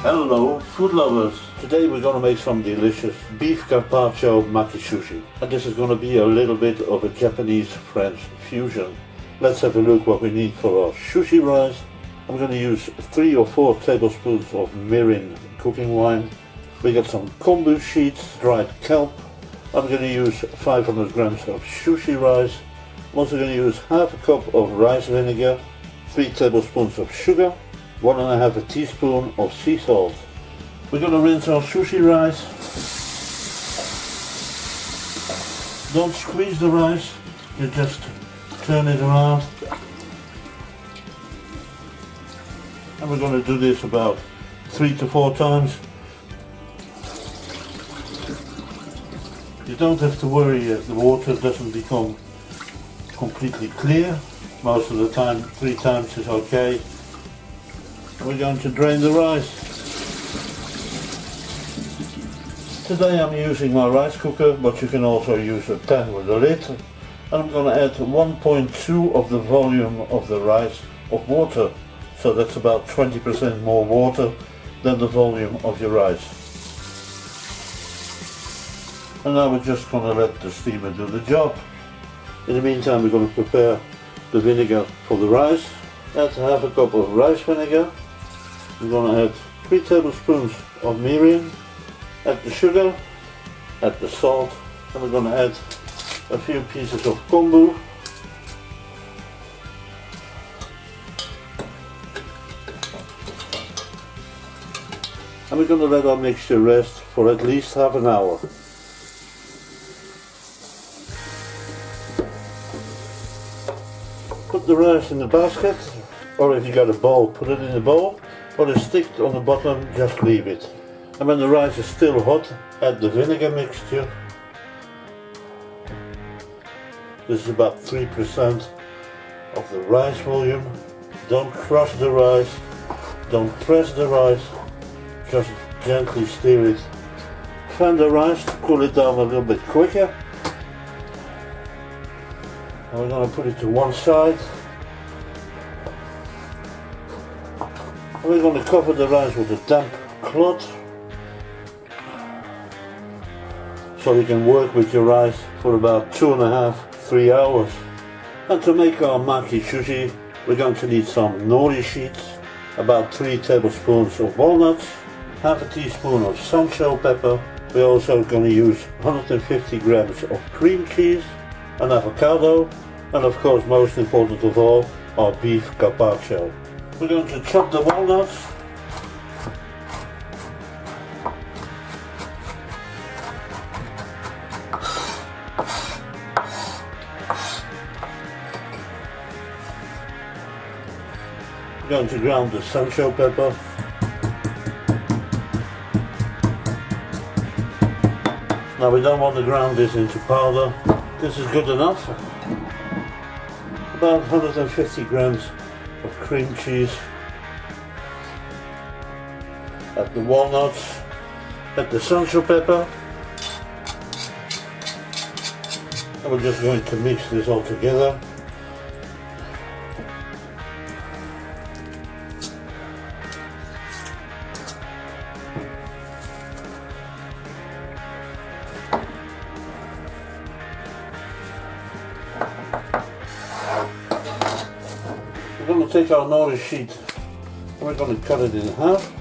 Hello food lovers! Today we're going to make some delicious beef Carpaccio Makizushi. And this is going to be a little bit of a Japanese-French fusion. Let's have a look what we need for our sushi rice. I'm going to use 3 or 4 tablespoons of mirin cooking wine. We got some kombu sheets, dried kelp. I'm going to use 500 grams of sushi rice. I'm also going to use half a cup of rice vinegar, 3 tablespoons of sugar, 1.5 teaspoon of sea salt. We're going to rinse our sushi rice. Don't squeeze the rice, you just turn it around. And we're going to do this about 3 to 4 times. You don't have to worry if the water doesn't become completely clear. Most of the time 3 times is okay. We're going to drain the rice. Today I'm using my rice cooker, but you can also use a pan with a lid. And I'm going to add 1.2 of the volume of the rice of water. So that's about 20% more water than the volume of your rice. And now we're just going to let the steamer do the job. In the meantime we're going to prepare the vinegar for the rice. Add half a cup of rice vinegar. We're going to add 3 tablespoons of mirin, add the sugar, add the salt, and we're going to add a few pieces of kombu. And we're going to let our mixture rest for at least half an hour. Put the rice in the basket, or if you got a bowl, put it in the bowl. Or a stick on the bottom, just leave it. And when the rice is still hot, add the vinegar mixture. This is about 3% of the rice volume. Don't crush the rice, don't press the rice, just gently stir it. Fan the rice to cool it down a little bit quicker. And we're going to put it to one side. We're going to cover the rice with a damp cloth so you can work with your rice for about 2.5–3 hours. And to make our maki sushi, we're going to need some nori sheets, about 3 tablespoons of walnuts, half a teaspoon of sansho pepper. We're also going to use 150 grams of cream cheese, an avocado, and of course most important of all, our beef carpaccio. We're going to chop the walnuts. We're going to ground the sansho pepper. Now we don't want to ground this into powder. This is good enough. About 150 grams of cream cheese, add the walnuts, add the sansho pepper, and we're just going to mix this all together. We're going to take our nori sheet and we're going to cut it in half.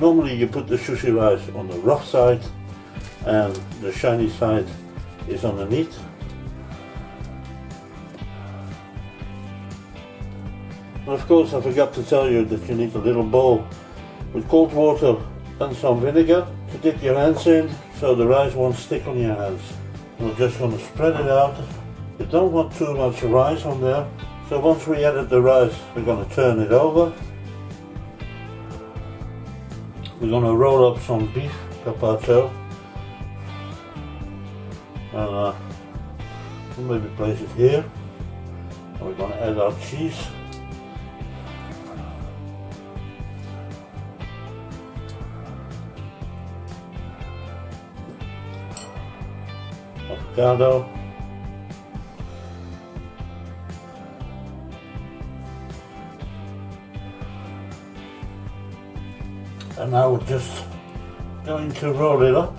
Normally you put the sushi rice on the rough side and the shiny side is underneath. And of course I forgot to tell you that you need a little bowl with cold water and some vinegar to dip your hands in so the rice won't stick on your hands. And we're just going to spread it out. You don't want too much rice on there. So once we added the rice, we're going to turn it over. We're going to roll up some beef carpaccio and we'll maybe place it here. And we're going to add our cheese. avocado. And now we're just going to roll it up.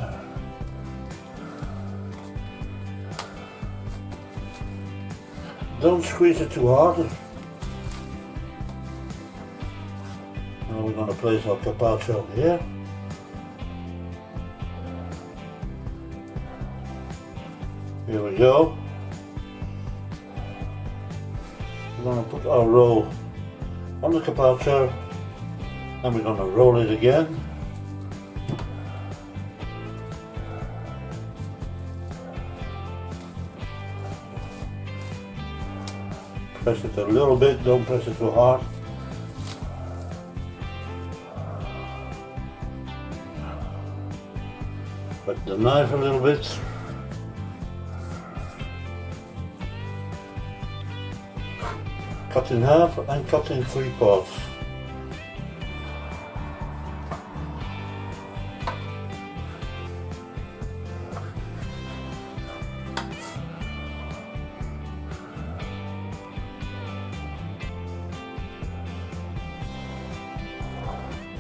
Don't squeeze it too hard. Now we're going to place our carpaccio here. Here we go. We're going to put our roll on the carpaccio and we're going to roll it again. Press it a little bit, don't press it too hard. Cut the knife a little bit. Cut in half and cut in 3 parts.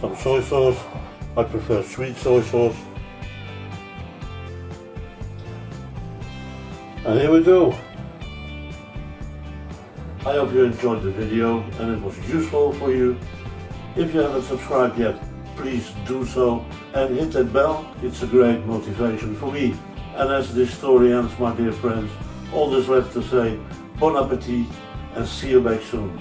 Some soy sauce. I prefer sweet soy sauce. And here we go. I hope you enjoyed the video and it was useful for you. If you haven't subscribed yet, please do so and hit that bell. It's a great motivation for me. And as this story ends, my dear friends, all that's left to say, bon appetit and see you back soon.